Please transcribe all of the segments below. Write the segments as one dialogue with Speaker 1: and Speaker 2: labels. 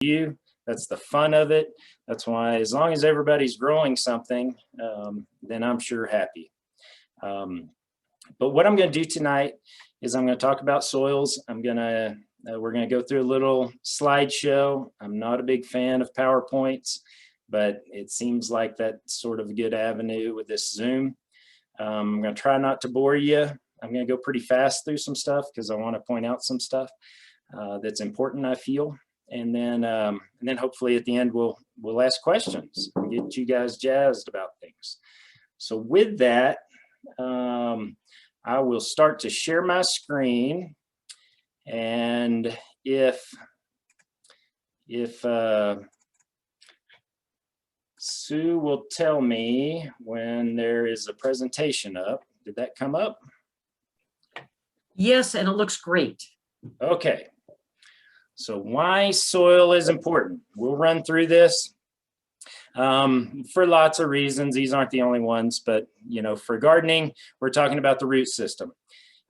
Speaker 1: you. That's the fun of it. That's why, as long as everybody's growing something, then I'm sure happy. But what I'm going to do tonight is I'm going to talk about soils. We're going to go through a little slideshow. I'm not a big fan of PowerPoints, but it seems like that's sort of a good avenue with this Zoom. I'm going to try not to bore you. I'm going to go pretty fast through some stuff because I want to point out some stuff that's important, I feel. And then hopefully at the end we'll ask questions and get you guys jazzed about things. So with that, I will start to share my screen, and if Sue will tell me when there is a presentation up. Did that come up?
Speaker 2: Yes, and it looks great.
Speaker 1: Okay. So why soil is important. We'll run through this for lots of reasons. These aren't the only ones, but you know, for gardening, we're talking about the root system.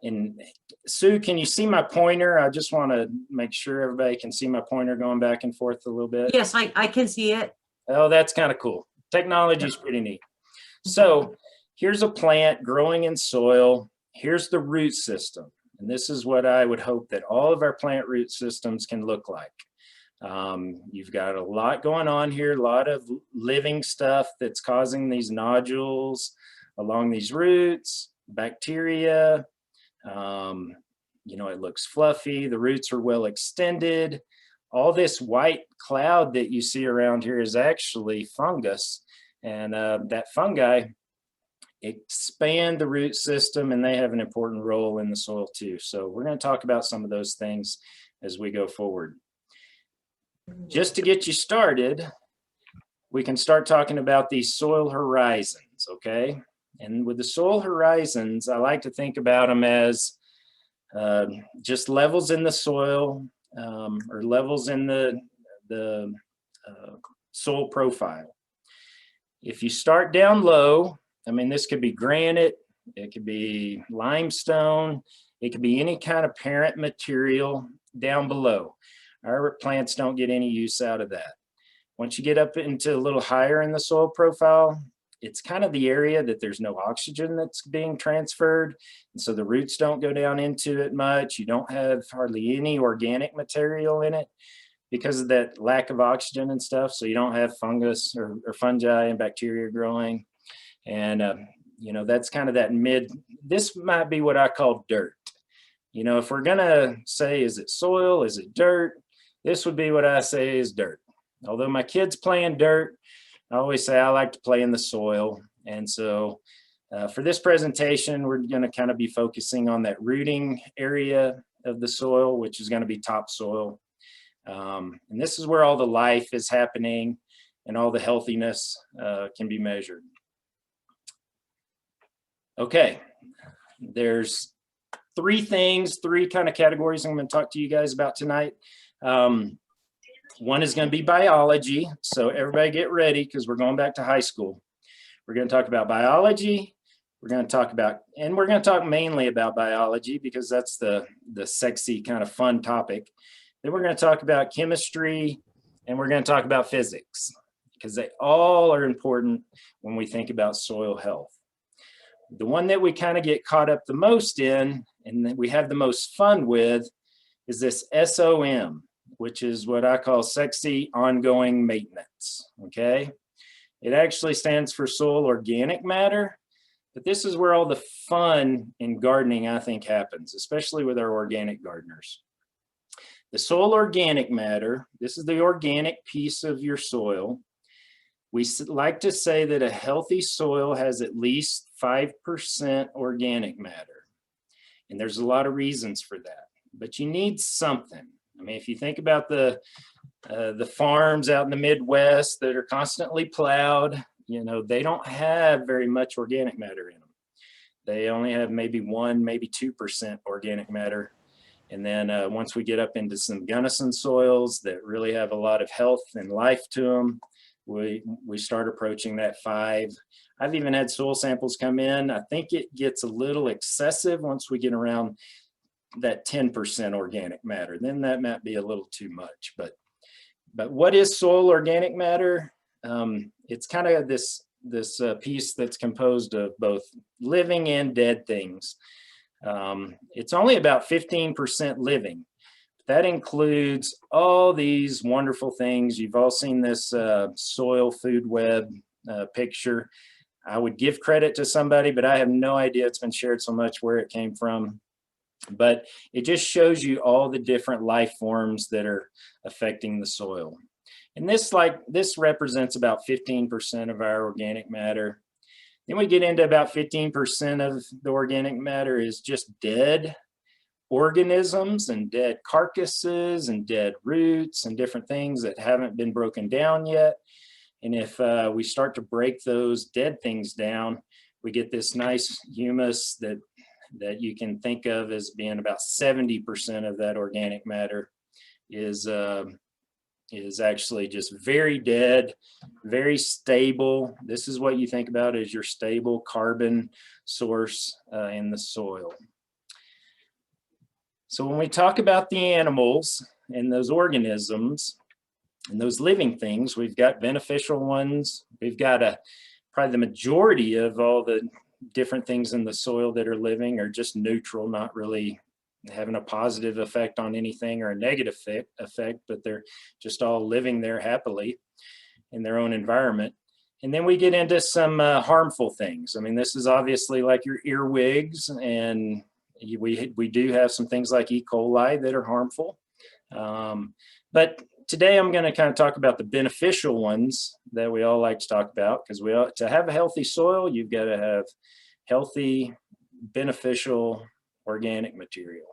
Speaker 1: And Sue, can you see my pointer? I just want to make sure everybody can see my pointer going back and forth a little bit.
Speaker 2: Yes, I can see it.
Speaker 1: Oh, that's kind of cool. Technology is pretty neat. So here's a plant growing in soil. Here's the root system. And this is what I would hope that all of our plant root systems can look like. You've got a lot going on here, a lot of living stuff that's causing these nodules along these roots, bacteria. You know, it looks fluffy. The roots are well extended. All this white cloud that you see around here is actually fungus. And that fungi expand the root system, and they have an important role in the soil too. So we're going to talk about some of those things as we go forward. Just to get you started, we can start talking about these soil horizons, okay? And with the soil horizons, I like to think about them as just levels in the soil or levels in the soil profile. If you start down low, I mean, this could be granite, it could be limestone, it could be any kind of parent material down below. Our plants don't get any use out of that. Once you get up into a little higher in the soil profile, it's kind of the area that there's no oxygen that's being transferred. And so the roots don't go down into it much. You don't have hardly any organic material in it because of that lack of oxygen and stuff. So you don't have fungus or fungi and bacteria growing. And, you know, that's kind of that this might be what I call dirt. You know, if we're going to say, is it soil? Is it dirt? This would be what I say is dirt. Although my kids play in dirt, I always say I like to play in the soil. And so for this presentation, we're going to kind of be focusing on that rooting area of the soil, which is going to be topsoil. And this is where all the life is happening and all the healthiness can be measured. Okay, there's three kind of categories I'm going to talk to you guys about tonight. One is going to be biology. So everybody get ready because we're going back to high school. We're going to talk about biology. We're going to talk mainly about biology because that's the sexy kind of fun topic. Then we're going to talk about chemistry, and we're going to talk about physics because they all are important when we think about soil health. The one that we kind of get caught up the most in and that we have the most fun with is this SOM, which is what I call sexy ongoing maintenance, okay? It actually stands for soil organic matter, but this is where all the fun in gardening, I think, happens, especially with our organic gardeners. The soil organic matter, this is the organic piece of your soil. We like to say that a healthy soil has at least 5% organic matter. And there's a lot of reasons for that, but you need something. I mean, if you think about the farms out in the Midwest that are constantly plowed, you know, they don't have very much organic matter in them. They only have maybe 1, maybe 2% organic matter. And then once we get up into some Gunnison soils that really have a lot of health and life to them, we start approaching that 5. I've even had soil samples come in. I think it gets a little excessive once we get around that 10% organic matter. Then that might be a little too much. But But what is soil organic matter? It's kind of this piece that's composed of both living and dead things. It's only about 15% living. That includes all these wonderful things. You've all seen this soil food web picture. I would give credit to somebody, but I have no idea, it's been shared so much, where it came from. But it just shows you all the different life forms that are affecting the soil. And this represents about 15% of our organic matter. Then we get into about 15% of the organic matter is just dead organisms and dead carcasses and dead roots and different things that haven't been broken down yet. And if we start to break those dead things down, we get this nice humus that you can think of as being about 70% of that organic matter is actually just very dead, very stable. This is what you think about as your stable carbon source in the soil. So when we talk about the animals and those organisms and those living things, we've got beneficial ones. We've got probably the majority of all the different things in the soil that are living are just neutral, not really having a positive effect on anything or a negative effect, but they're just all living there happily in their own environment. And then we get into some harmful things. I mean, this is obviously like your earwigs, and we do have some things like E. coli that are harmful. But today I'm going to kind of talk about the beneficial ones that we all like to talk about, because to have a healthy soil, you've got to have healthy, beneficial organic material.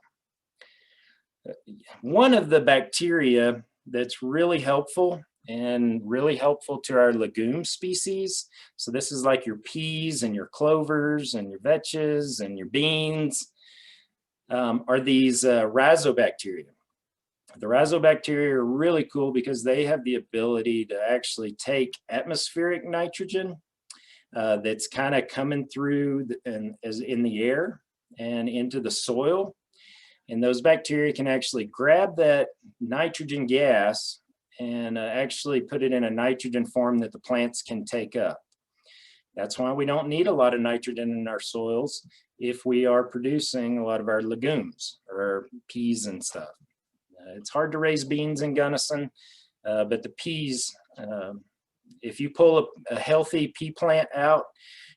Speaker 1: One of the bacteria that's really helpful to our legume species, so this is like your peas and your clovers and your vetches and your beans, are these rhizobacteria. The rhizobacteria are really cool because they have the ability to actually take atmospheric nitrogen that's kind of coming through as in the air and into the soil. And those bacteria can actually grab that nitrogen gas and actually put it in a nitrogen form that the plants can take up. That's why we don't need a lot of nitrogen in our soils if we are producing a lot of our legumes or peas and stuff. It's hard to raise beans in Gunnison, but the peas, if you pull a healthy pea plant out,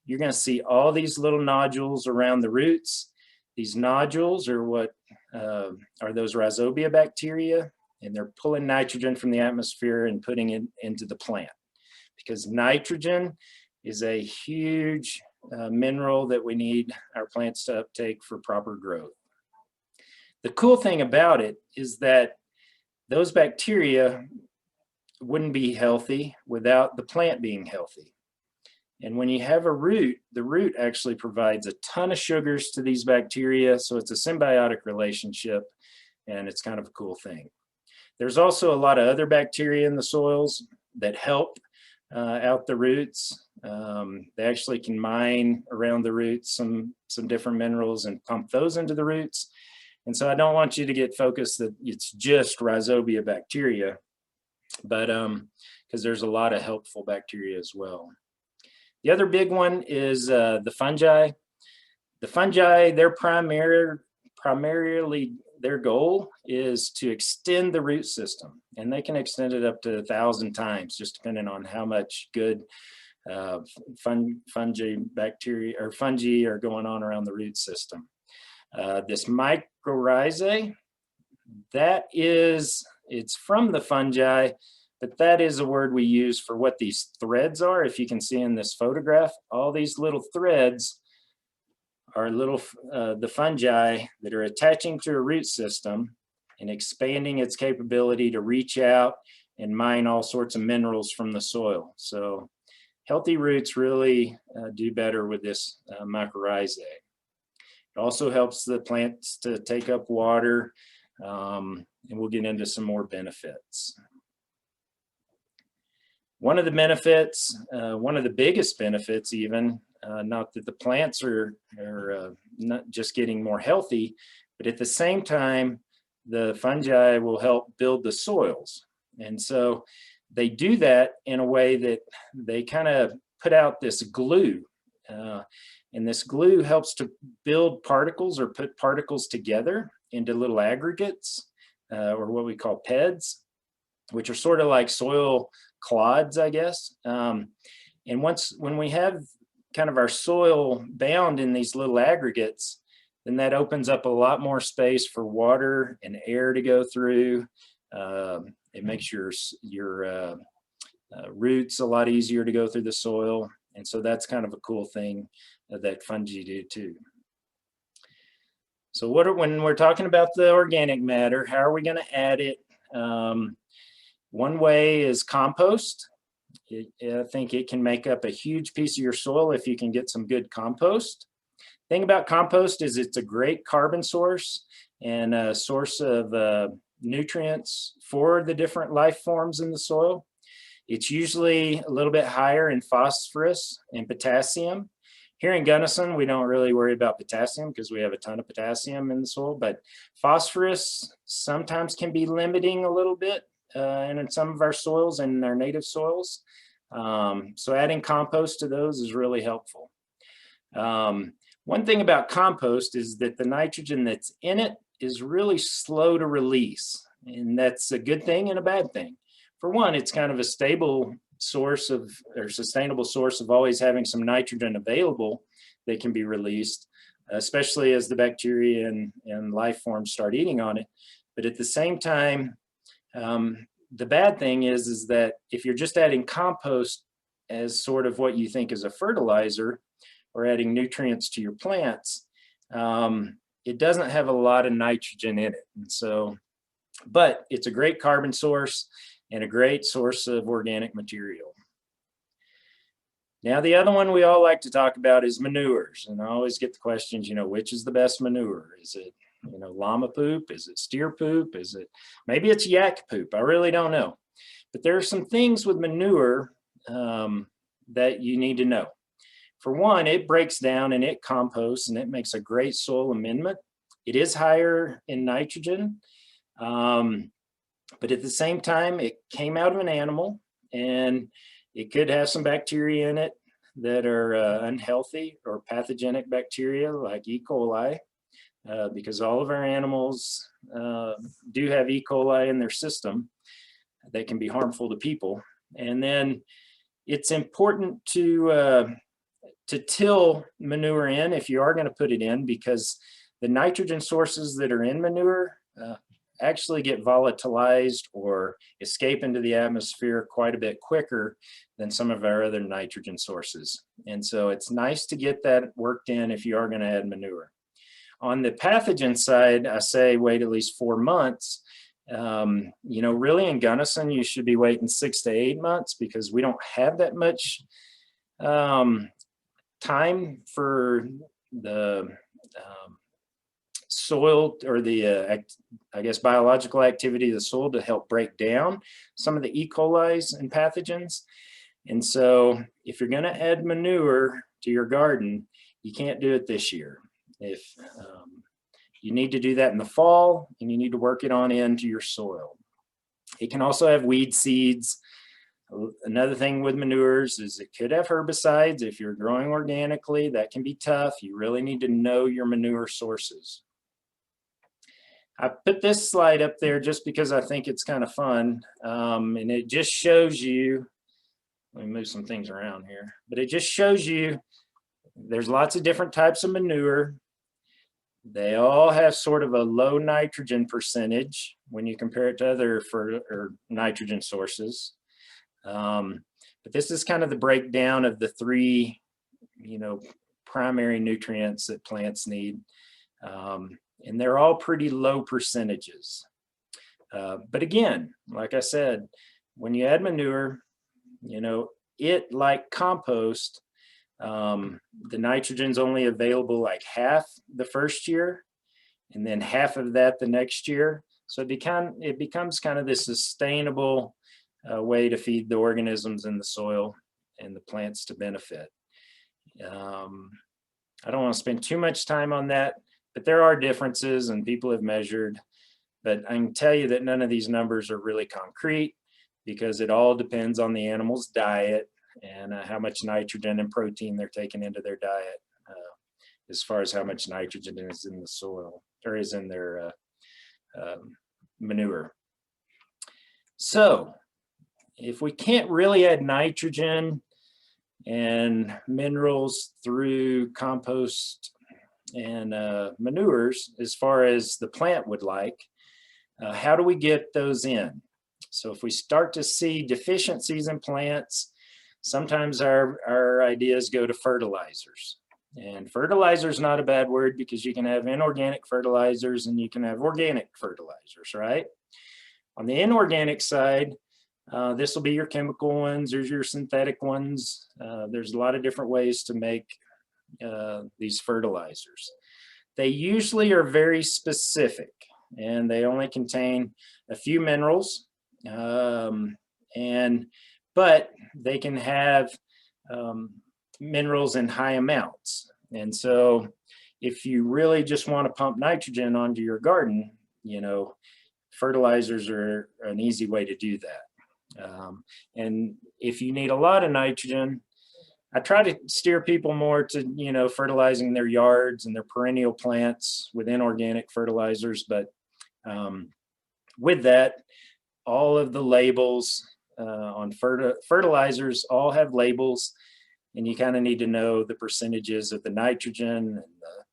Speaker 1: you're going to see all these little nodules around the roots. These nodules are what are those rhizobia bacteria, and they're pulling nitrogen from the atmosphere and putting it into the plant, because nitrogen is a huge mineral that we need our plants to uptake for proper growth. The cool thing about it is that those bacteria wouldn't be healthy without the plant being healthy. And when you have a root, the root actually provides a ton of sugars to these bacteria, so it's a symbiotic relationship, and it's kind of a cool thing. There's also a lot of other bacteria in the soils that help out the roots. They actually can mine around the roots some different minerals and pump those into the roots. And so I don't want you to get focused that it's just rhizobia bacteria, but because there's a lot of helpful bacteria as well. The other big one is the fungi. The fungi, primarily their goal is to extend the root system, and they can extend it up to 1,000 times, just depending on how much good fungi are going on around the root system. This mycorrhizae, it's from the fungi, but that is a word we use for what these threads are. If you can see in this photograph, all these little threads are the fungi that are attaching to a root system and expanding its capability to reach out and mine all sorts of minerals from the soil. So healthy roots really do better with this mycorrhizae. It also helps the plants to take up water, and we'll get into some more benefits. One of the benefits, one of the biggest benefits even, not that the plants are not just getting more healthy, but at the same time, the fungi will help build the soils. And so they do that in a way that they kind of put out this glue. And this glue helps to build particles or put particles together into little aggregates, or what we call PEDs, which are sort of like soil clods, I guess. And when we have kind of our soil bound in these little aggregates, then that opens up a lot more space for water and air to go through. It makes your roots a lot easier to go through the soil. And so that's kind of a cool thing that fungi do too. So when we're talking about the organic matter, how are we going to add it? One way is compost. I think it can make up a huge piece of your soil if you can get some good compost. Thing about compost is it's a great carbon source and a source of nutrients for the different life forms in the soil. It's usually a little bit higher in phosphorus and potassium. Here in Gunnison, we don't really worry about potassium because we have a ton of potassium in the soil, but phosphorus sometimes can be limiting a little bit in some of our soils and our native soils. So adding compost to those is really helpful. One thing about compost is that the nitrogen that's in it is really slow to release, and that's a good thing and a bad thing. For one, it's kind of a stable source of, or sustainable source of always having some nitrogen available that can be released, especially as the bacteria and life forms start eating on it. But at the same time, the bad thing is that if you're just adding compost as sort of what you think is a fertilizer or adding nutrients to your plants, it doesn't have a lot of nitrogen in it. And so, but it's a great carbon source and a great source of organic material. Now, the other one we all like to talk about is manures. And I always get the questions, which is the best manure? Is it, llama poop? Is it steer poop? Is it, maybe it's yak poop? I really don't know. But there are some things with manure that you need to know. For one, it breaks down and it composts and it makes a great soil amendment. It is higher in nitrogen. But at the same time, it came out of an animal and it could have some bacteria in it that are unhealthy or pathogenic bacteria like E. coli, because all of our animals do have E. coli in their system that can be harmful to people. And then it's important to till manure in if you are going to put it in, because the nitrogen sources that are in manure actually get volatilized or escape into the atmosphere quite a bit quicker than some of our other nitrogen sources. And so it's nice to get that worked in if you are going to add manure. On the pathogen side, I say wait at least 4 months. Really in Gunnison, you should be waiting 6 to 8 months because we don't have that much time for the soil or the, I guess, biological activity of the soil to help break down some of the E. coli's and pathogens. And so if you're going to add manure to your garden, you can't do it this year. If you need to do that in the fall, and you need to work it on into your soil. It can also have weed seeds. Another thing with manures is it could have herbicides. If you're growing organically, that can be tough. You really need to know your manure sources. I put this slide up there just because I think it's kind of fun. And it just shows you, let me move some things around here, but it just shows you there's lots of different types of manure. They all have sort of a low nitrogen percentage when you compare it to other nitrogen sources. But this is kind of the breakdown of the 3, primary nutrients that plants need. And they're all pretty low percentages. But again, like I said, when you add manure, it, like compost, the nitrogen's only available like half the first year and then half of that the next year. So it becomes kind of this sustainable way to feed the organisms in the soil and the plants to benefit. I don't want to spend too much time on that, but there are differences and people have measured, but I can tell you that none of these numbers are really concrete. because it all depends on the animal's diet and how much nitrogen and protein they're taking into their diet, as far as how much nitrogen is in the soil or is in their manure. So if we can't really add nitrogen and minerals through compost and manures as far as the plant would like, how do we get those in? So if we start to see deficiencies in plants, sometimes our ideas go to fertilizers. And fertilizer is not a bad word because you can have inorganic fertilizers and you can have organic fertilizers, right? On the inorganic side, this will be your chemical ones, there's your synthetic ones. There's a lot of different ways to make these fertilizers. They usually are very specific and they only contain a few minerals, but they can have minerals in high amounts. And so if you really just want to pump nitrogen onto your garden, you know, fertilizers are an easy way to do that. And if you need a lot of nitrogen, I try to steer people more to, you know, fertilizing their yards and their perennial plants with inorganic fertilizers. But with that, all of the labels on fertilizers all have labels, and you kind of need to know the percentages of the nitrogen and the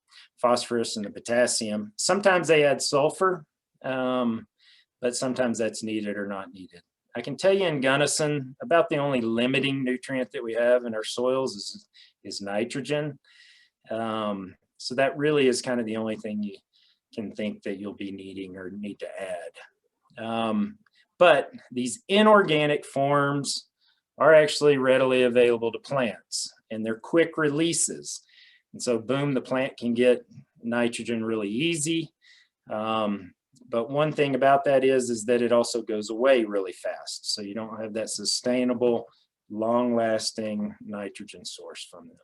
Speaker 1: phosphorus and the potassium. Sometimes they add sulfur, but sometimes that's needed or not needed. I can tell you in Gunnison, about the only limiting nutrient that we have in our soils is nitrogen. So that really is kind of the only thing you can think that you'll be needing or need to add. But these inorganic forms are actually readily available to plants, and they're quick releases. And so boom, the plant can get nitrogen really easy. But one thing about that is that it also goes away really fast. So you don't have that sustainable, long-lasting nitrogen source from them.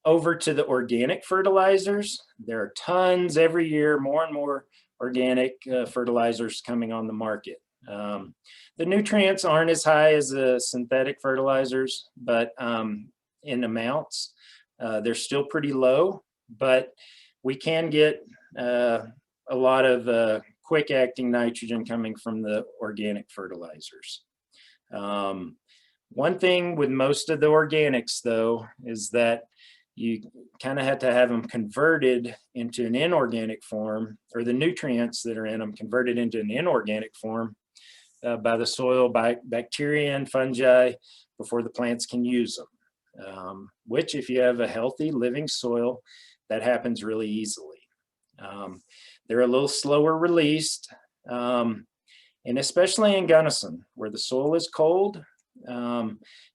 Speaker 1: Over to the organic fertilizers, there are tons every year, more and more organic fertilizers coming on the market. The nutrients aren't as high as the synthetic fertilizers, but in amounts, they're still pretty low, but we can get a lot of quick acting nitrogen coming from the organic fertilizers. One thing with most of the organics though, is that you kind of have to have them converted into an inorganic form, or the nutrients that are in them converted into an inorganic form by the soil, by bacteria and fungi before the plants can use them. Which if you have a healthy living soil, that happens really easily. They're a little slower released, and especially in Gunnison, where the soil is cold,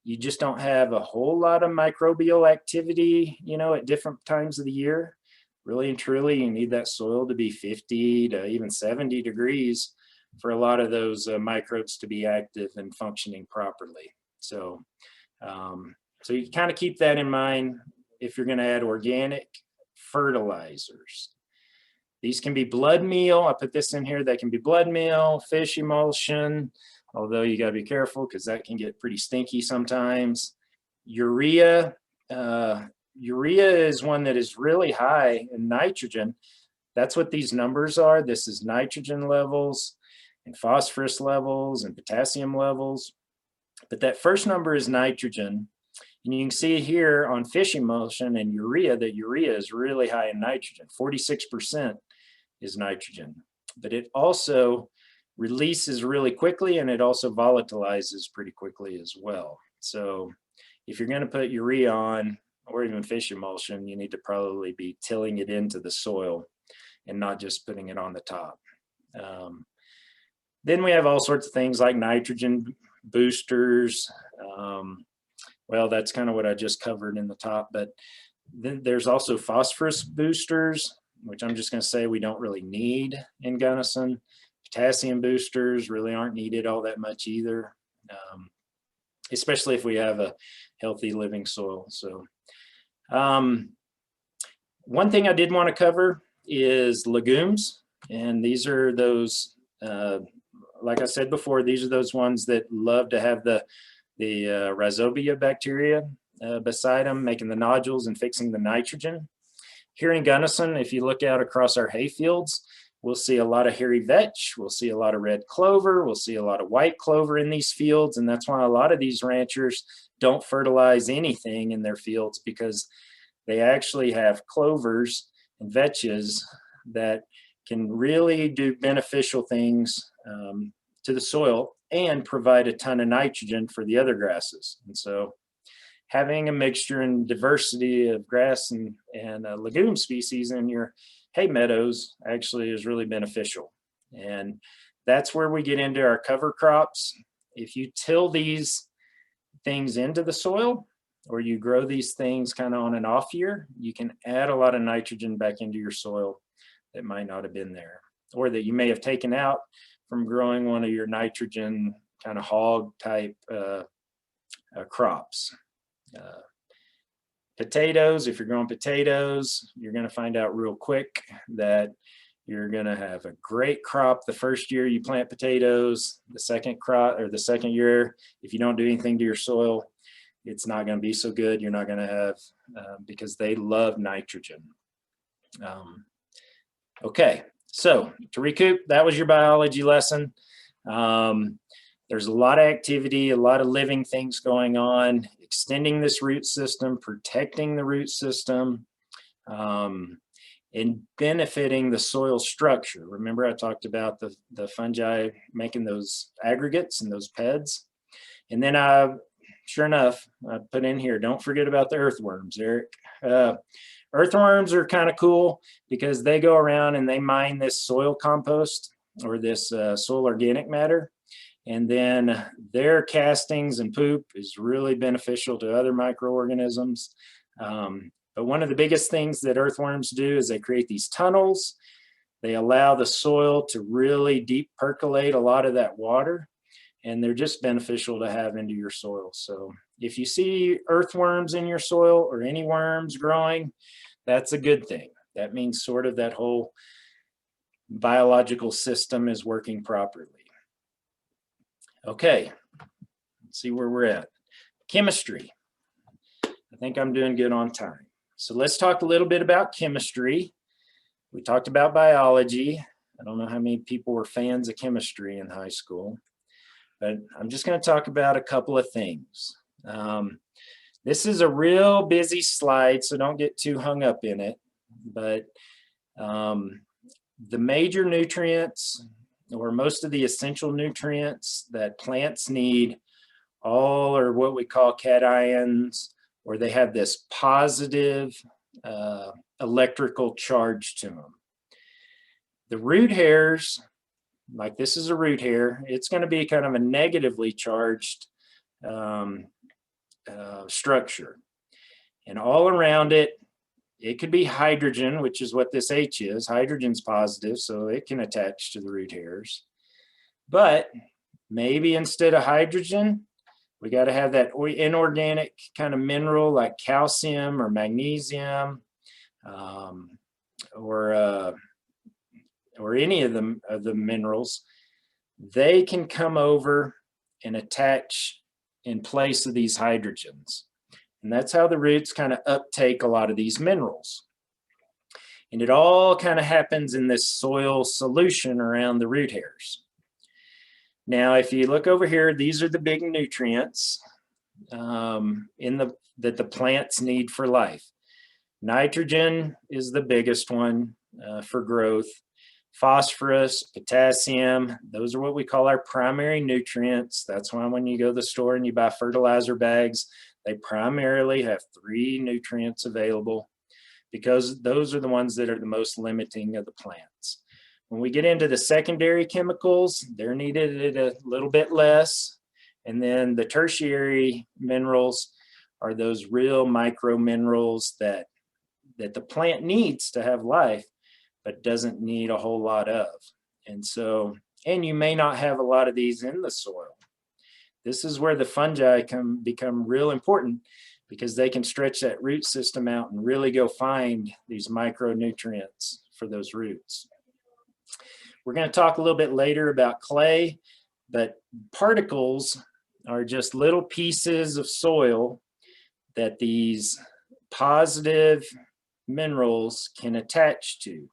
Speaker 1: you just don't have a whole lot of microbial activity, you know, at different times of the year. Really and truly, you need that soil to be 50 to even 70 degrees for a lot of those microbes to be active and functioning properly. So, so you kind of keep that in mind if you're going to add organic fertilizers. These can be blood meal. I put this in here. They can be blood meal, fish emulsion, although you got to be careful because that can get pretty stinky sometimes. Urea. Urea is one that is really high in nitrogen. That's what these numbers are. This is nitrogen levels and phosphorus levels and potassium levels. But that first number is nitrogen. And you can see here on fish emulsion and urea that urea is really high in nitrogen. 46% is nitrogen. But it also releases really quickly, and it also volatilizes pretty quickly as well. So if you're going to put urea on, or even fish emulsion, you need to probably be tilling it into the soil and not just putting it on the top. Then we have all sorts of things like nitrogen boosters. Well, that's kind of what I just covered in the top, but then there's also phosphorus boosters, which I'm just going to say we don't really need in Gunnison. Potassium boosters really aren't needed all that much either, especially if we have a healthy living soil. So one thing I did want to cover is legumes, and these are those like I said before, these are those ones that love to have the rhizobia bacteria beside them, making the nodules and fixing the nitrogen. Here in Gunnison, if you look out across our hay fields, we'll see a lot of hairy vetch, we'll see a lot of red clover, we'll see a lot of white clover in these fields, and that's why a lot of these ranchers don't fertilize anything in their fields, because they actually have clovers and vetches that can really do beneficial things to the soil and provide a ton of nitrogen for the other grasses. And so having a mixture and diversity of grass and legume species in your hay meadows actually is really beneficial. And that's where we get into our cover crops. If you till these things into the soil, or you grow these things kind of on an off year, you can add a lot of nitrogen back into your soil that might not have been there, or that you may have taken out from growing one of your nitrogen kind of hog type crops. Potatoes, if you're growing potatoes, you're going to find out real quick that you're going to have a great crop the first year you plant potatoes. The second crop, or the second year, if you don't do anything to your soil, it's not going to be so good. You're not going to have, because they love nitrogen. Okay, so to recoup, that was your biology lesson. There's a lot of activity, a lot of living things going on, extending this root system, protecting the root system, and benefiting the soil structure. Remember, I talked about the fungi making those aggregates and those PEDs. And then sure enough, I put in here, don't forget about the earthworms, Eric. Earthworms are kind of cool because they go around and they mine this soil compost, or this soil organic matter. And then their castings and poop is really beneficial to other microorganisms. But one of the biggest things that earthworms do is they create these tunnels. They allow the soil to really deep percolate a lot of that water, and they're just beneficial to have into your soil. So if you see earthworms in your soil, or any worms growing, that's a good thing. That means sort of that whole biological system is working properly. Okay, let's see where we're at. Chemistry. I think I'm doing good on time. So let's talk a little bit about chemistry. We talked about biology. I don't know how many people were fans of chemistry in high school, but I'm just going to talk about a couple of things. This is a real busy slide, so don't get too hung up in it. But the major nutrients, or most of the essential nutrients that plants need, all are what we call cations, or they have this positive electrical charge to them. The root hairs, like this is a root hair, it's going to be kind of a negatively charged structure. And all around it, it could be hydrogen, which is what this H is. Hydrogen's positive, so it can attach to the root hairs. But maybe instead of hydrogen, we got to have that inorganic kind of mineral like calcium or magnesium, or any of the minerals. They can come over and attach in place of these hydrogens. And that's how the roots kind of uptake a lot of these minerals. And it all kind of happens in this soil solution around the root hairs. Now, if you look over here, these are the big nutrients that the plants need for life. Nitrogen is the biggest one for growth. Phosphorus, potassium, those are what we call our primary nutrients. That's why when you go to the store and you buy fertilizer bags, they primarily have 3 nutrients available, because those are the ones that are the most limiting of the plants. When we get into the secondary chemicals, they're needed a little bit less. And then the tertiary minerals are those real micro minerals that the plant needs to have life, but doesn't need a whole lot of. And you may not have a lot of these in the soil. This is where the fungi become real important, because they can stretch that root system out and really go find these micronutrients for those roots. We're going to talk a little bit later about clay, but particles are just little pieces of soil that these positive minerals can attach to.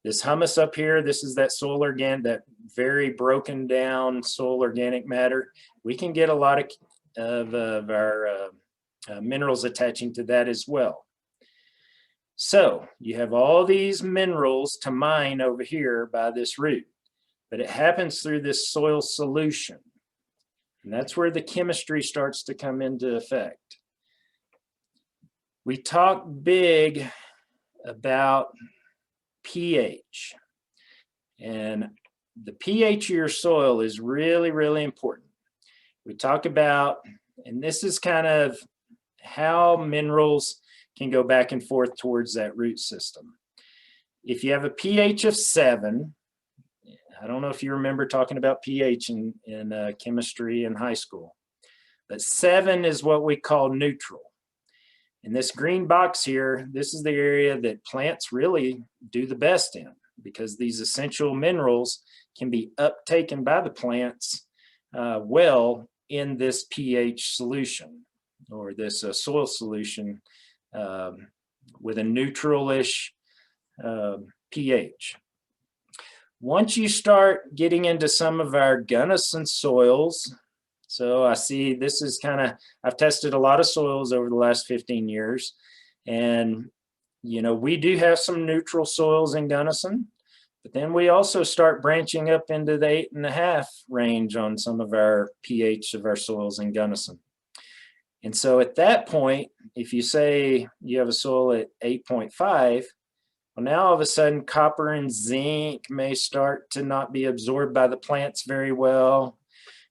Speaker 1: This humus up here, this is that soil organic, that very broken down soil organic matter. We can get a lot of our minerals attaching to that as well. So you have all these minerals to mine over here by this root, but it happens through this soil solution. And that's where the chemistry starts to come into effect. We talk big about pH, and the pH of your soil is really, really important. We talk about, and this is kind of how minerals can go back and forth towards that root system. If you have a pH of 7, I don't know if you remember talking about pH in chemistry in high school, but 7 is what we call neutral. In this green box here, this is the area that plants really do the best in, because these essential minerals can be uptaken by the plants well in this pH solution, or this soil solution with a neutral-ish pH. Once you start getting into some of our Gunnison soils, so I see this is kind of, I've tested a lot of soils over the last 15 years, and you know, we do have some neutral soils in Gunnison, but then we also start branching up into the 8.5 range on some of our pH of our soils in Gunnison. And so at that point, if you say you have a soil at 8.5, well, now all of a sudden copper and zinc may start to not be absorbed by the plants very well.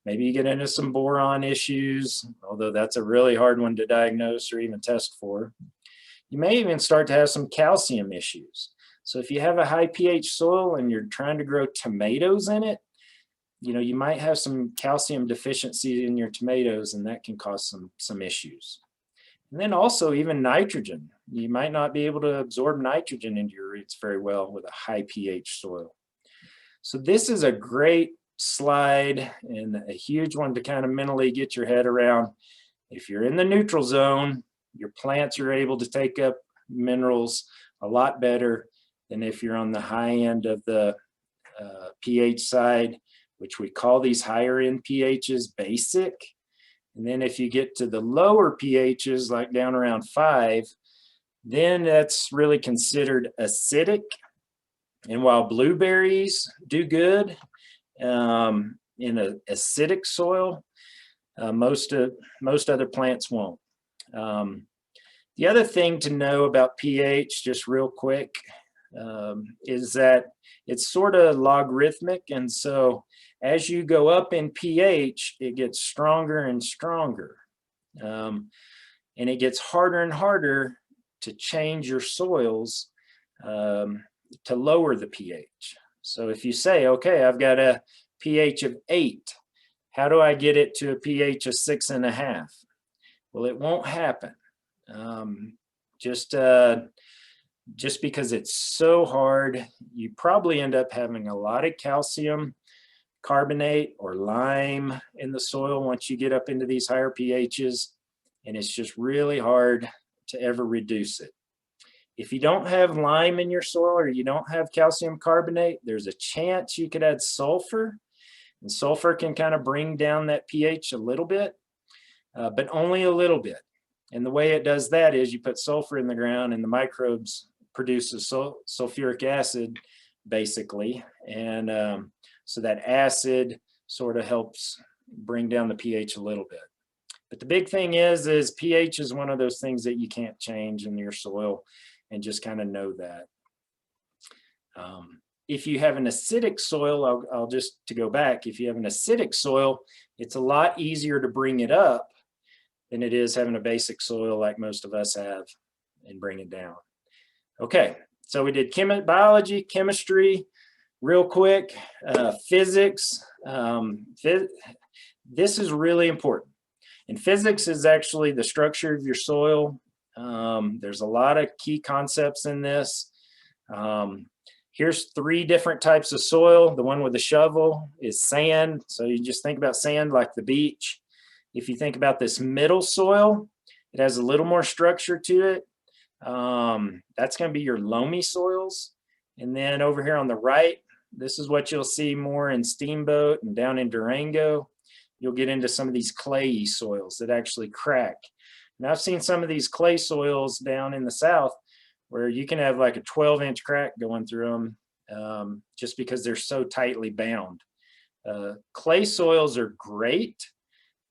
Speaker 1: Maybe you get into some boron issues, although that's a really hard one to diagnose or even test for. You may even start to have some calcium issues. So if you have a high pH soil and you're trying to grow tomatoes in it, you know, you might have some calcium deficiency in your tomatoes, and that can cause some issues. And then also even nitrogen. You might not be able to absorb nitrogen into your roots very well with a high pH soil. So this is a great slide and a huge one to kind of mentally get your head around. If you're in the neutral zone, your plants are able to take up minerals a lot better than if you're on the high end of the pH side, which we call these higher end pHs basic. And then if you get to the lower pHs, like down around 5, then that's really considered acidic. And while blueberries do good in an acidic soil, most other plants won't. The other thing to know about pH, just real quick, is that it's sort of logarithmic, and so as you go up in pH, it gets stronger and stronger, and it gets harder and harder to change your soils to lower the pH. So if you say, okay, I've got a pH of 8, how do I get it to a pH of 6.5? Well, it won't happen. Just because it's so hard, you probably end up having a lot of calcium carbonate or lime in the soil once you get up into these higher pHs, and it's just really hard to ever reduce it. If you don't have lime in your soil or you don't have calcium carbonate, there's a chance you could add sulfur, and sulfur can kind of bring down that pH a little bit, but only a little bit. And the way it does that is you put sulfur in the ground and the microbes produces sulfuric acid, basically. And so that acid sort of helps bring down the pH a little bit. But the big thing is pH is one of those things that you can't change in your soil, and just kind of know that. If you have an acidic soil, I'll just to go back, if you have an acidic soil, it's a lot easier to bring it up than it is having a basic soil like most of us have and bring it down. Okay, so we did biology, chemistry, real quick, physics. This is really important. And physics is actually the structure of your soil. There's a lot of key concepts in this. Here's 3 different types of soil. The one with the shovel is sand. So you just think about sand like the beach. If you think about this middle soil, it has a little more structure to it. That's going to be your loamy soils. And then over here on the right, this is what you'll see more in Steamboat and down in Durango. You'll get into some of these clayey soils that actually crack. And I've seen some of these clay soils down in the South where you can have like a 12-inch crack going through them just because they're so tightly bound. Clay soils are great,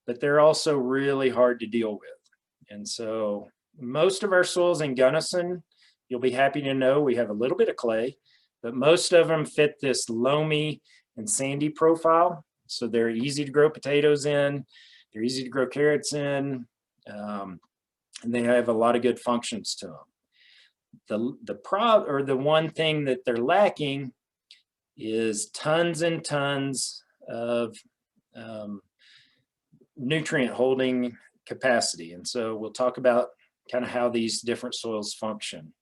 Speaker 1: but they're also really hard to deal with. And so most of our soils in Gunnison, you'll be happy to know we have a little bit of clay, but most of them fit this loamy and sandy profile. So they're easy to grow potatoes in, they're easy to grow carrots in, and they have a lot of good functions to them. The one thing that they're lacking is tons and tons of nutrient holding capacity. And so we'll talk about kind of how these different soils function.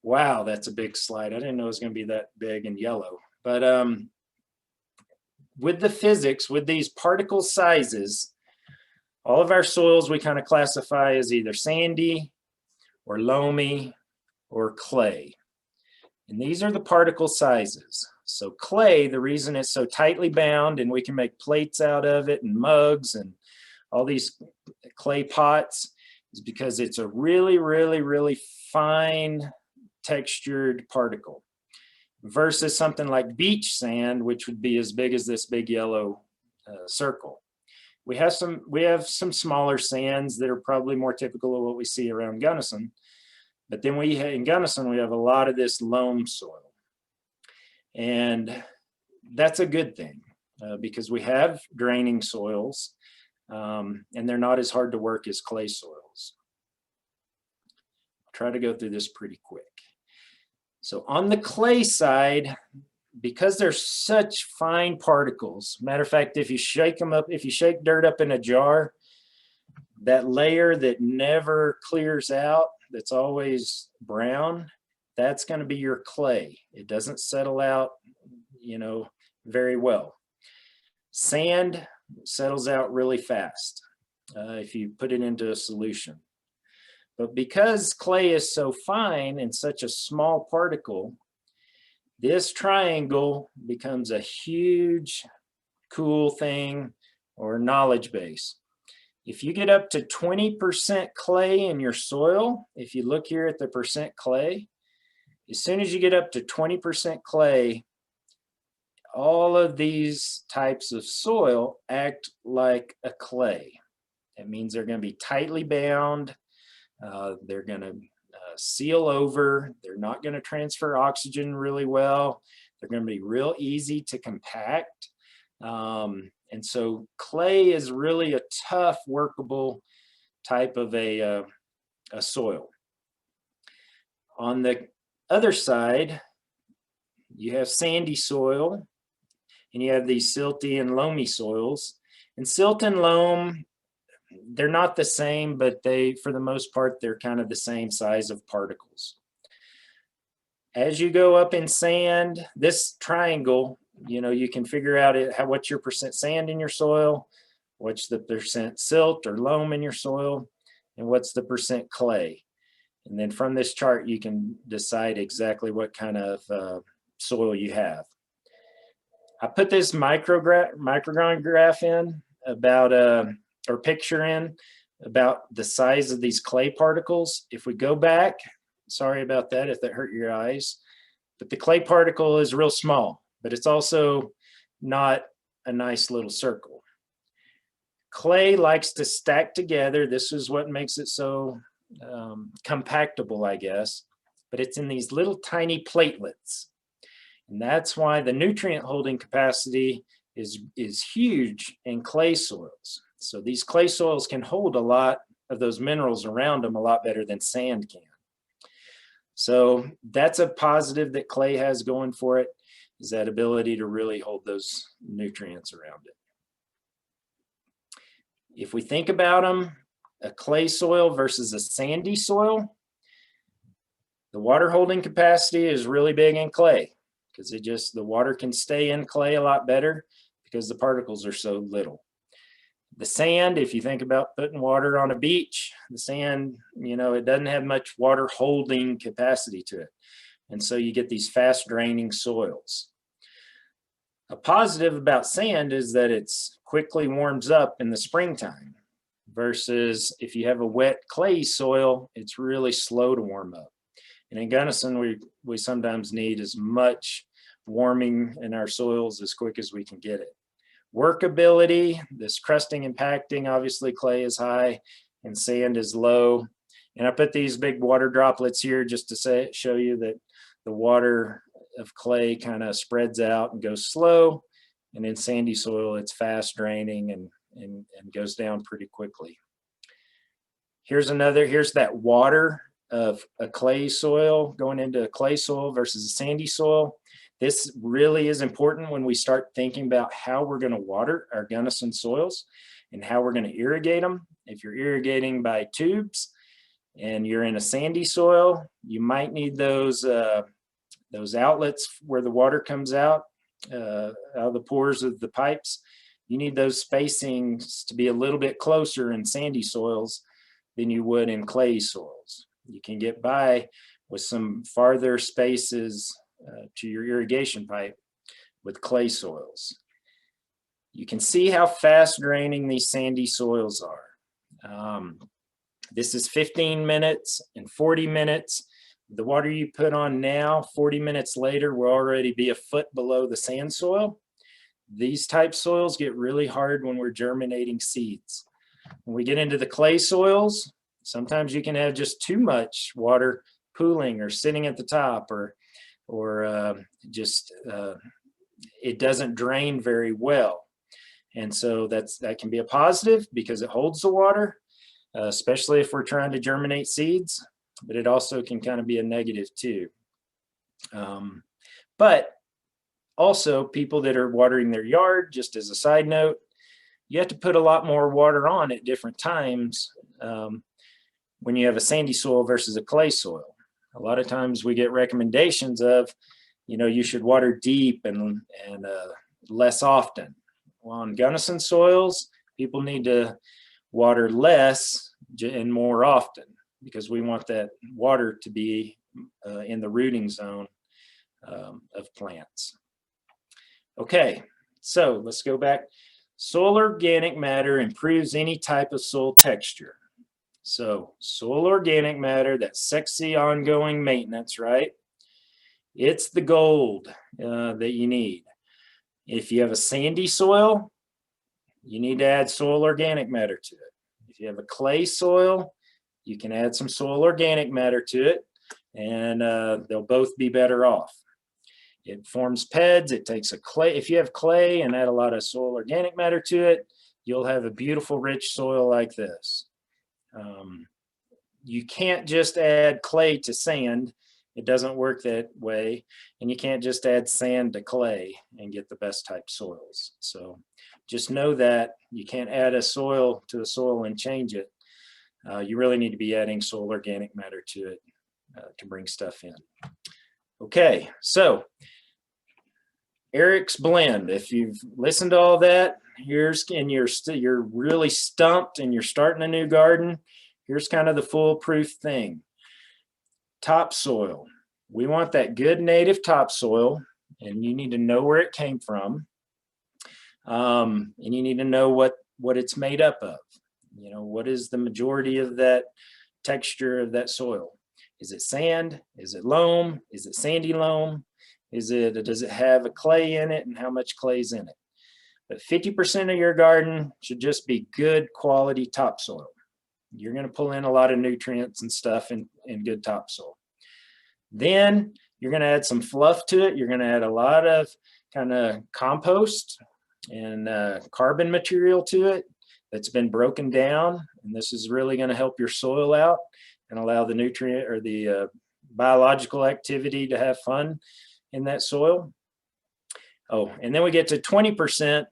Speaker 1: Wow, that's a big slide. I didn't know it was going to be that big and yellow. But with the physics, with these particle sizes, all of our soils we kind of classify as either sandy or loamy or clay. And these are the particle sizes. So clay, the reason it's so tightly bound and we can make plates out of it and mugs and all these clay pots is because it's a really, really, really fine textured particle versus something like beach sand, which would be as big as this big yellow circle. We have some smaller sands that are probably more typical of what we see around Gunnison, but then in Gunnison we have a lot of this loam soil, and that's a good thing because we have draining soils, and they're not as hard to work as clay soils. I'll try to go through this pretty quick. So on the clay side, because they're such fine particles, matter of fact, if you shake them up, if you shake dirt up in a jar, that layer that never clears out, that's always brown, that's going to be your clay. It doesn't settle out, very well. Sand settles out really fast if you put it into a solution. But because clay is so fine and such a small particle, this triangle becomes a huge, cool thing or knowledge base. If you get up to 20% clay in your soil, if you look here at the percent clay, as soon as you get up to 20% clay, all of these types of soil act like a clay. That means they're going to be tightly bound. They're going to seal over. They're not going to transfer oxygen really well. They're going to be real easy to compact. And so clay is really a tough, workable type of a soil. On the other side, you have sandy soil, and you have these silty and loamy soils. And silt and loam, they're not the same, but for the most part, they're kind of the same size of particles. As you go up in sand, this triangle, you can figure out what's your percent sand in your soil, what's the percent silt or loam in your soil, and what's the percent clay. And then from this chart, you can decide exactly what kind of soil you have. I put this microgram graph in about, or picture in about the size of these clay particles. If we go back, sorry about that if that hurt your eyes, but the clay particle is real small, but it's also not a nice little circle. Clay likes to stack together. This is what makes it so compactable, I guess, but it's in these little tiny platelets. And that's why the nutrient holding capacity is huge in clay soils. So these clay soils can hold a lot of those minerals around them a lot better than sand can. So that's a positive that clay has going for it, is that ability to really hold those nutrients around it. If we think about them, a clay soil versus a sandy soil, The water holding capacity is really big in clay because the water can stay in clay a lot better because the particles are so little. The sand, if you think about putting water on a beach, the sand, it doesn't have much water holding capacity to it. And so you get these fast draining soils. A positive about sand is that it's quickly warms up in the springtime versus if you have a wet clay soil, it's really slow to warm up. And in Gunnison, we sometimes need as much warming in our soils as quick as we can get it. Workability, this crusting and impacting, obviously clay is high and sand is low. And I put these big water droplets here just to show you that the water of clay kind of spreads out and goes slow. And in sandy soil, it's fast draining and goes down pretty quickly. Here's that water of a clay soil going into a clay soil versus a sandy soil. This really is important when we start thinking about how we're going to water our Gunnison soils and how we're going to irrigate them. If you're irrigating by tubes and you're in a sandy soil, you might need those outlets where the water comes out of the pores of the pipes. You need those spacings to be a little bit closer in sandy soils than you would in clay soils. You can get by with some farther spaces to your irrigation pipe with clay soils. You can see how fast draining these sandy soils are. This is 15 minutes and 40 minutes. The water you put on now, 40 minutes later, will already be a foot below the sand soil. These type soils get really hard when we're germinating seeds. When we get into the clay soils, sometimes you can have just too much water pooling or sitting at the top, or it doesn't drain very well. And so that can be a positive because it holds the water, especially if we're trying to germinate seeds, but it also can kind of be a negative too. But also people that are watering their yard, just as a side note, you have to put a lot more water on at different times when you have a sandy soil versus a clay soil. A lot of times we get recommendations of, you should water deep and less often. Well, on Gunnison soils, people need to water less and more often because we want that water to be in the rooting zone of plants. Okay, so let's go back. Soil organic matter improves any type of soil texture. So soil organic matter, that sexy ongoing maintenance, right? It's the gold that you need. If you have a sandy soil, you need to add soil organic matter to it. If you have a clay soil, you can add some soil organic matter to it, and they'll both be better off. It forms PEDs. It takes a clay. If you have clay and add a lot of soil organic matter to it, you'll have a beautiful, rich soil like this. You can't just add clay to sand. It doesn't work that way. And you can't just add sand to clay and get the best type soils. So just know that you can't add a soil to a soil and change it. You really need to be adding soil organic matter to it to bring stuff in. Okay, so Eric's blend. If you've listened to all that, you're really stumped and you're starting a new garden, here's kind of the foolproof thing. Topsoil. We want that good native topsoil, and you need to know where it came from. And you need to know what it's made up of. What is the majority of that texture of that soil? Is it sand? Is it loam? Is it sandy loam? Does it have a clay in it, and how much clay is in it? But 50% of your garden should just be good quality topsoil. You're going to pull in a lot of nutrients and stuff in good topsoil. Then you're going to add some fluff to it. You're going to add a lot of kind of compost and carbon material to it that's been broken down. And this is really going to help your soil out and allow the nutrient or the biological activity to have fun in that soil. Oh, and then we get to 20%,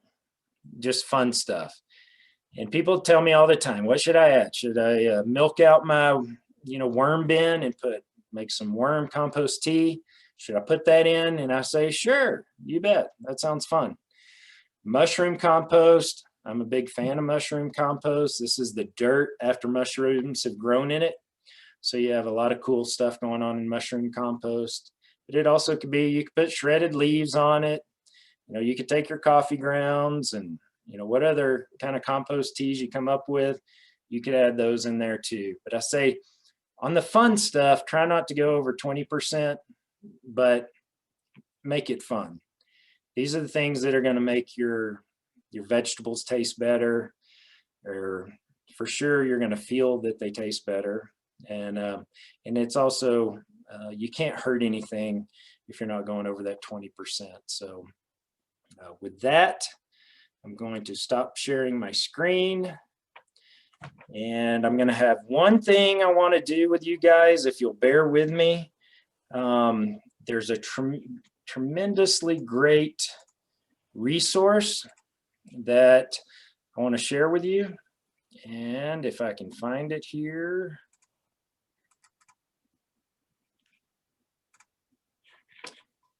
Speaker 1: just fun stuff. And people tell me all the time, what should I add? Should I milk out my, worm bin and put make some worm compost tea. Should I put that in? And I say, sure, you bet. That sounds fun. Mushroom compost. I'm a big fan of mushroom compost. This is the dirt after mushrooms have grown in it. So you have a lot of cool stuff going on in mushroom compost. But it also could be, you could put shredded leaves on it. You know, you could take your coffee grounds and, you know, what other kind of compost teas you come up with, you could add those in there too. But I say on the fun stuff, try not to go over 20%, but make it fun. These are the things that are going to make your vegetables taste better, or for sure you're going to feel that they taste better. And it's also, you can't hurt anything if you're not going over that 20%. So with that, I'm going to stop sharing my screen. And I'm going to have one thing I want to do with you guys, if you'll bear with me. There's a tremendously great resource that I want to share with you. And if I can find it here.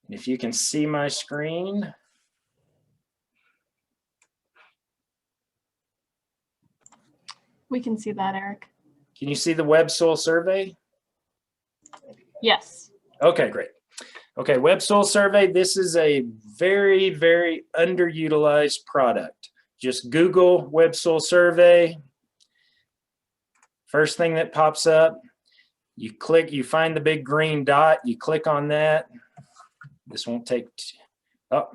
Speaker 1: And if you can see my screen.
Speaker 3: We can see that, Eric.
Speaker 1: Can you see the web soil survey?
Speaker 3: Yes.
Speaker 1: Okay, great. Okay, web soil survey. This is a very, very underutilized product. Just Google web soil survey. First thing that pops up, you click, you find the big green dot, you click on that. This won't take, oh.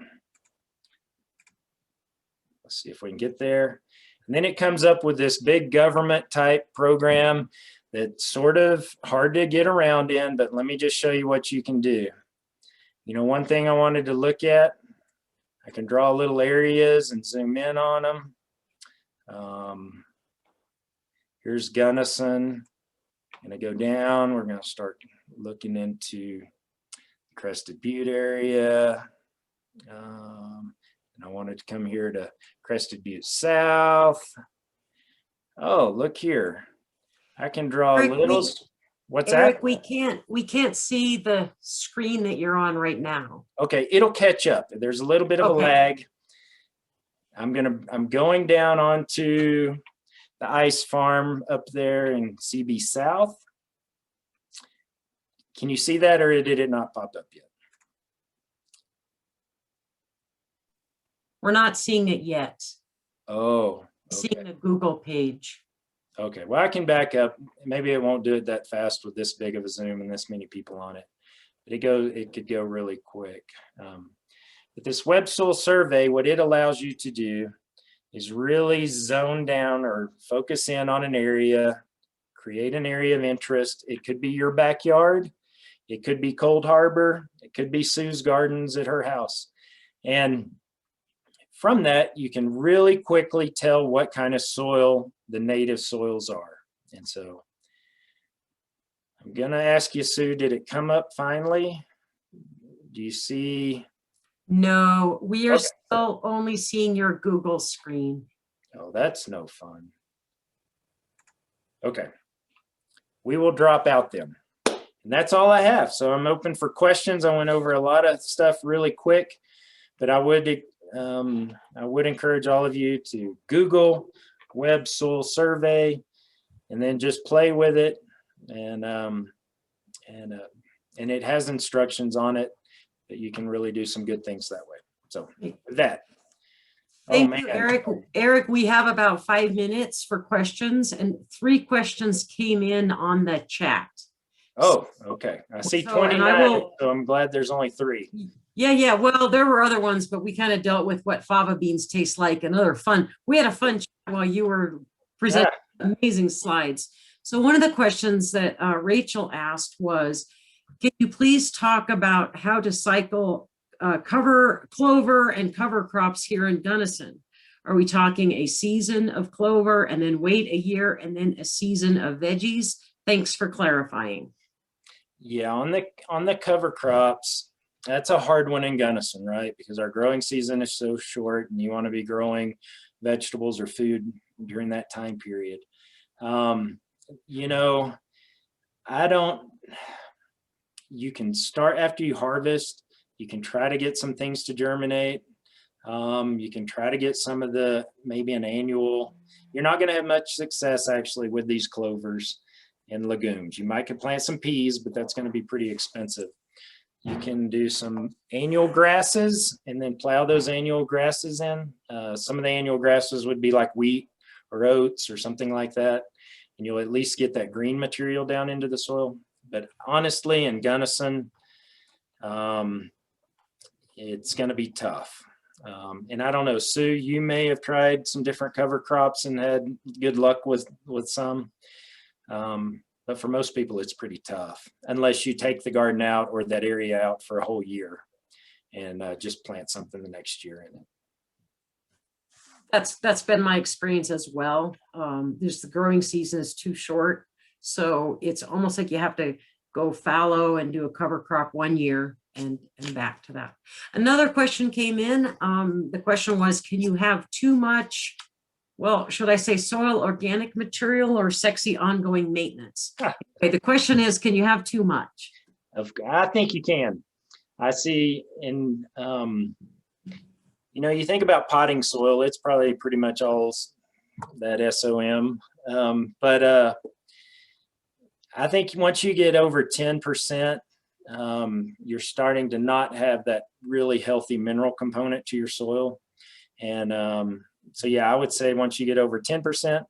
Speaker 1: Let's see if we can get there. And then it comes up with this big government type program that's sort of hard to get around in, but let me just show you what you can do. You know, one thing I wanted to look at, I can draw little areas and zoom in on them. Here's Gunnison. I'm gonna go down, we're gonna start looking into the Crested Butte area. And I wanted to come here to Crested Butte South. Oh, look here. I can draw
Speaker 2: Eric,
Speaker 1: little. What's
Speaker 2: Eric,
Speaker 1: that?
Speaker 2: we can't see the screen that you're on right now.
Speaker 1: Okay, it'll catch up. There's a little bit of a lag. I'm going down onto the ice farm up there in CB South. Can you see that, or did it not pop up yet?
Speaker 2: We're not seeing it yet.
Speaker 1: Oh, okay.
Speaker 2: Seeing the Google page.
Speaker 1: Okay, well, I can back up. Maybe it won't do it that fast with this big of a zoom and this many people on it. But it could go really quick. But this web soil survey, what it allows you to do is really zone down or focus in on an area, create an area of interest. It could be your backyard. It could be Cold Harbor. It could be Sue's gardens at her house. And from that, you can really quickly tell what kind of soil the native soils are. And so I'm gonna ask you, Sue, did it come up finally? Do you see?
Speaker 2: No, we are still only seeing your Google screen.
Speaker 1: Oh, that's no fun. Okay, we will drop out then. And that's all I have. So I'm open for questions. I went over a lot of stuff really quick, but I would encourage all of you to Google web soil survey and then just play with it. And it has instructions on it that you can really do some good things that way. So with that.
Speaker 2: Thank you, Eric. Eric, we have about 5 minutes for questions, and 3 questions came in on the chat.
Speaker 1: Oh, okay. I see 29, so I'm glad there's only 3.
Speaker 2: Yeah. Well, there were other ones, but we kind of dealt with what fava beans taste like and other fun. We had a fun chat while you were presenting amazing slides. So one of the questions that Rachel asked was, can you please talk about how to cycle cover clover and cover crops here in Gunnison? Are we talking a season of clover and then wait a year and then a season of veggies? Thanks for clarifying.
Speaker 1: Yeah, on the cover crops, that's a hard one in Gunnison, right? Because our growing season is so short and you want to be growing vegetables or food during that time period. You know, you can start after you harvest. You can try to get some things to germinate. You can try to get some of the, maybe an annual. You're not going to have much success actually with these clovers and legumes. You might could plant some peas, but that's going to be pretty expensive. You can do some annual grasses and then plow those annual grasses in. Some of the annual grasses would be like wheat or oats or something like that. And you'll at least get that green material down into the soil. But honestly, in Gunnison, it's going to be tough. And I don't know, Sue, you may have tried some different cover crops and had good luck with some. But for most people, it's pretty tough unless you take the garden out or that area out for a whole year and just plant something the next year in it.
Speaker 2: That's been my experience as well. Just the growing season is too short. So it's almost like you have to go fallow and do a cover crop 1 year and back to that. Another question came in. The question was, can you have too much, well, should I say soil organic material or sexy ongoing maintenance? Okay, the question is, can you have too much?
Speaker 1: I think you can. I see in, you know, you think about potting soil, it's probably pretty much all that SOM. But I think once you get over 10%, you're starting to not have that really healthy mineral component to your soil. And so, yeah, I would say once you get over 10%,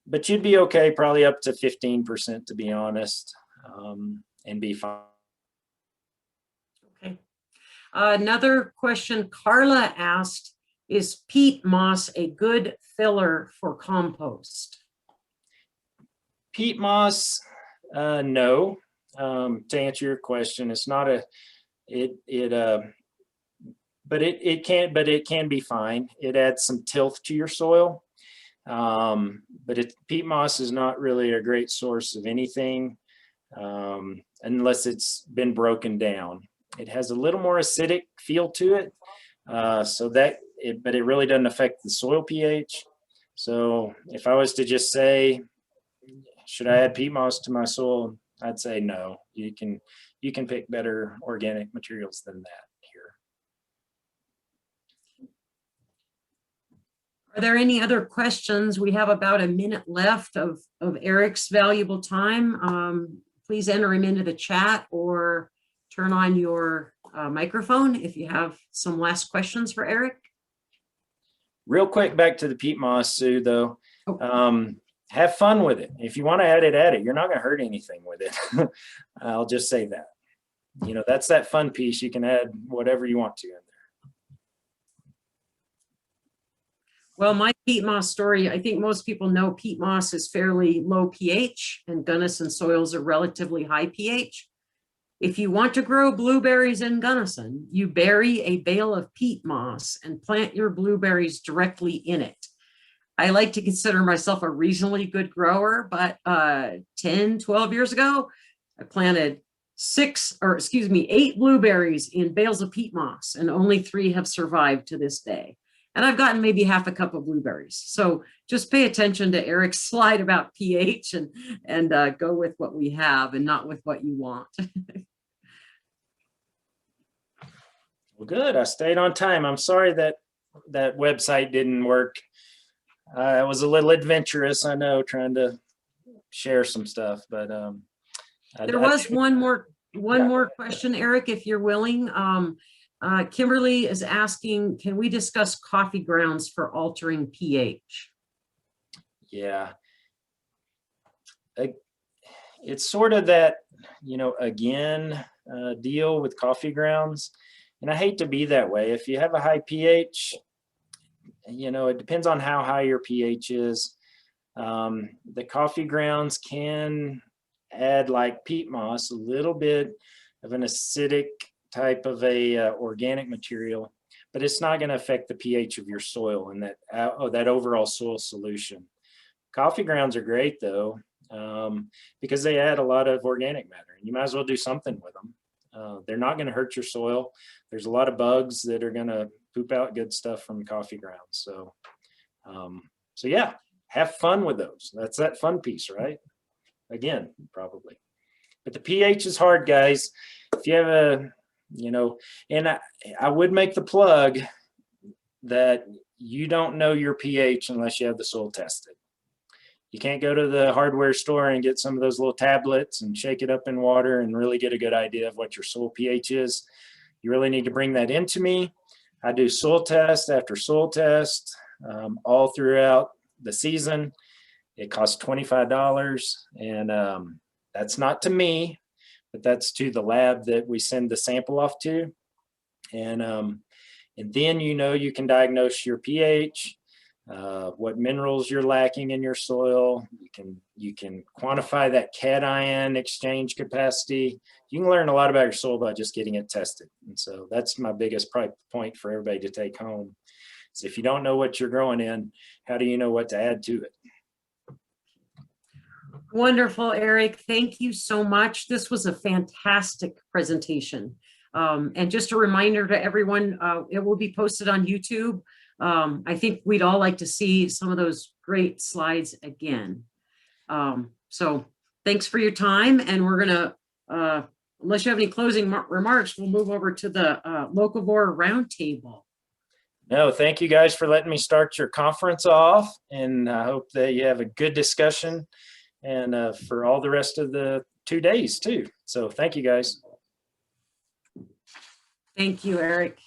Speaker 1: but you'd be okay, probably up to 15%, to be honest, and be fine.
Speaker 2: Okay. Another question Carla asked, is peat moss a good filler for compost?
Speaker 1: Peat moss, no. To answer your question, it's not a, but it can be fine. It adds some tilth to your soil. But peat moss is not really a great source of anything unless it's been broken down. It has a little more acidic feel to it, but it really doesn't affect the soil pH. So if I was to just say, should I add peat moss to my soil? I'd say no. You can pick better organic materials than that here.
Speaker 2: Are there any other questions? We have about a minute left of Eric's valuable time. Please enter him into the chat or turn on your microphone if you have some last questions for Eric.
Speaker 1: Real quick, back to the peat moss, Sue, though.
Speaker 2: Oh.
Speaker 1: Have fun with it. If you want to add it. You're not going to hurt anything with it. I'll just say that. You know, that's that fun piece. You can add whatever you want to in there.
Speaker 2: Well, my peat moss story, I think most people know peat moss is fairly low pH and Gunnison soils are relatively high pH. If you want to grow blueberries in Gunnison, you bury a bale of peat moss and plant your blueberries directly in it. I like to consider myself a reasonably good grower, but 10, 12 years ago, I planted 8 blueberries in bales of peat moss, and only 3 have survived to this day. And I've gotten maybe half a cup of blueberries. So just pay attention to Eric's slide about pH and go with what we have and not with what you want.
Speaker 1: Well, good. I stayed on time. I'm sorry that website didn't work. It was a little adventurous, I know, trying to share some stuff, but
Speaker 2: there was one more question, Eric, if you're willing. Kimberly is asking, can we discuss coffee grounds for altering pH?
Speaker 1: Yeah. It's sort of that, you know, again, deal with coffee grounds. And I hate to be that way. If you have a high pH, you know, it depends on how high your pH is. The coffee grounds can add, like peat moss, a little bit of an acidic type of a organic material, but it's not going to affect the pH of your soil and that overall soil solution. Coffee grounds are great though, because they add a lot of organic matter, and you might as well do something with them. They're not going to hurt your soil. There's a lot of bugs that are going to poop out good stuff from coffee grounds. So yeah, have fun with those. That's that fun piece, right? Again, probably. But the pH is hard, guys. If you have a, and I would make the plug that you don't know your pH unless you have the soil tested. You can't go to the hardware store and get some of those little tablets and shake it up in water and really get a good idea of what your soil pH is. You really need to bring that into me. I do soil test after soil test all throughout the season. It costs $25, and that's not to me, but that's to the lab that we send the sample off to. And then you can diagnose your pH, what minerals you're lacking in your soil. You can quantify that cation exchange capacity. You can learn a lot about your soil by just getting it tested. And so that's my biggest point for everybody to take home. So if you don't know what you're growing in, how do you know what to add to it?
Speaker 2: Wonderful, Eric. Thank you so much. This was a fantastic presentation. And just a reminder to everyone, it will be posted on YouTube. I think we'd all like to see some of those great slides again. So thanks for your time. And we're going to, unless you have any closing remarks, we'll move over to the Locavore Roundtable.
Speaker 1: No, thank you guys for letting me start your conference off. And I hope that you have a good discussion and for all the rest of the 2 days too. So thank you guys.
Speaker 2: Thank you, Eric.